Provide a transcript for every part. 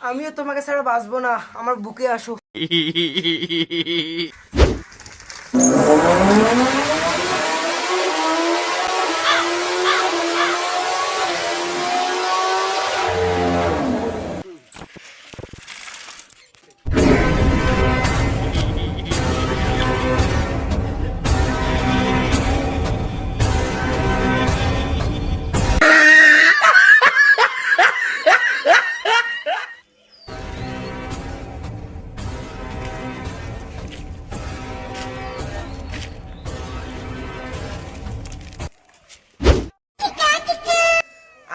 আমিও তোমাকে ছাড়া বাঁচবো না, আমার বুকে আসো।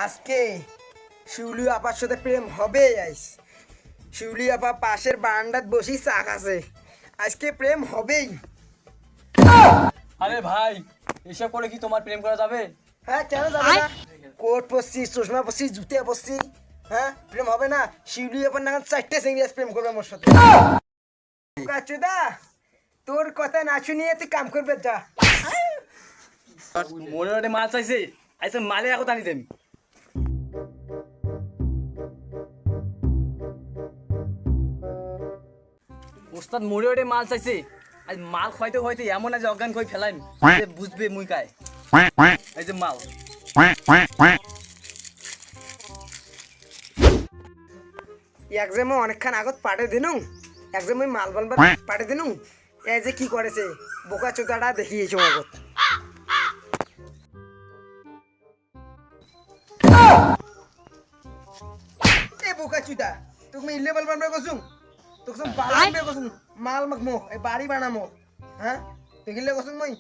আজকে শিউলি আপার সাথে প্রেম হবে। শিউলি আপা পাশের বারান্দাত বসেই চা খাচ্ছে। আজকে প্রেম হবেই। আরে ভাই, এসব করে কি তোমার প্রেম করা যাবে? হ্যাঁ, কেন যাবে না? কোট পরছি, চশমা পরছি, জুতে পরছি, হ্যাঁ প্রেম হবে না? শিউলি আপার নাগান 4টে সিঙ্গেস প্রেম করবে আমার সাথে। কাচুদা, তোর কথা না শুনিয়ে তুই কাম করবে যা। মনে ওটা মাল চাইছে, আইসে মালে এখন আনি দেন। ওস্তাদ মরে ওটে মাল চাইছে, আজ মাল খাইতে খাইতে এমন আজ অজ্ঞান কই ফেলাইন যে বুঝবে মুই কায়। এই যে মাল একজামে অনেকক্ষণ আগত পাঠে দিনু, একজামে মাল বালবার পাঠে দিনু। এই যে কি করেছে বোকা চোদাটা দেখিয়েছে আগত। এ বোকা চুদা, তুমি ইল্লে বালবার বে কসুম, তোকে বালাম বে কসুম, মাল মাগমো এই বাড়ি বানামো। হ্যাঁ দেখিলে কসুম মই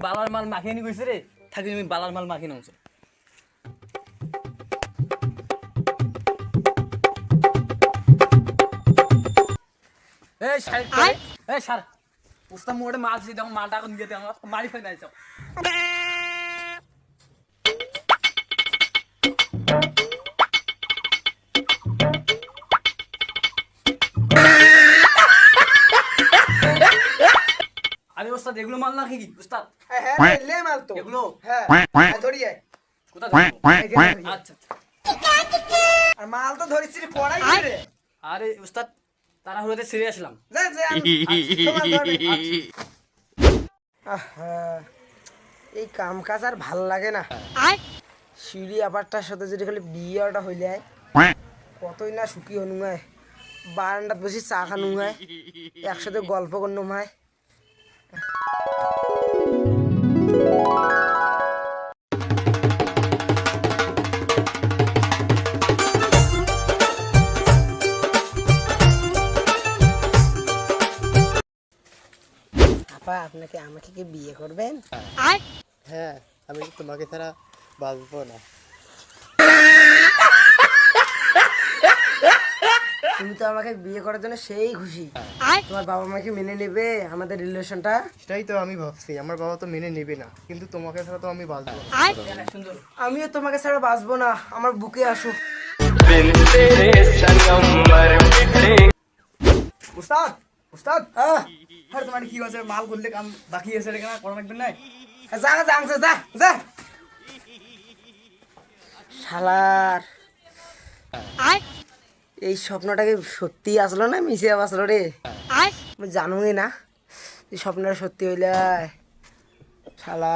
বালার মাল মাখিয়ে নি কইছে রে, থাকি তুমি বালার মাল মাখিয়ে নাও। এই সার, এই সার, ওস্তাদ মোড়ে মাল দিতে তখন মালটা এখন দিয়ে আমার মারি ফেলে নাইছো। আরে ওস্তাদ এগুলো মাল না কি ওস্তাদ? হ্যাঁ লে মাল তো এগুলো হ্যাঁ ধরিয়ে কোথায়? আচ্ছা। আর মাল তো ধরিস পড়াই রে। আরে ওস্তাদ তারা হতে ছেড়ে আসলাম। যা যা এই কাম কাজ আর ভাল লাগে না। শিউলি আপারটার সাথে যদি খালি বিয়েটা হইলে কতই না সুখী হনুমায়, বারান্দাত বসে চা খানু হয়, একসাথে গল্প করনু হয়। আপা আপনাকে আমাকে কি বিয়ে করবেন? হ্যাঁ, আমি তোমাকে ছাড়া বাঁচবো না। তুমি তো আমাকে বিয়ে করার জন্য সেই খুশি। তোমার বাবা মা কি মেনে নেবে আমাদের রিলেশনটা? সেটাই তো আমি ভাবছি, আমার বাবা তো মেনে নেবে না, কিন্তু তোমাকে ছাড়া তো আমি বাঁচবো না। সুন্দর। আমিও তোমাকে ছাড়া বাঁচবো না, আমার বুকে আসো। উস্তাদ, উস্তাদ, আরে তোমার কি হয়েছে? মাল করলে কাম বাকি আছে রে, কেন করা লাগবে না? যা যা যা যা শালার, এই স্বপ্নটাকে সত্যি আসলো না মিশে আসলো রে? আমি জানুই না এই স্বপ্নটা সত্যি হইলে শালা।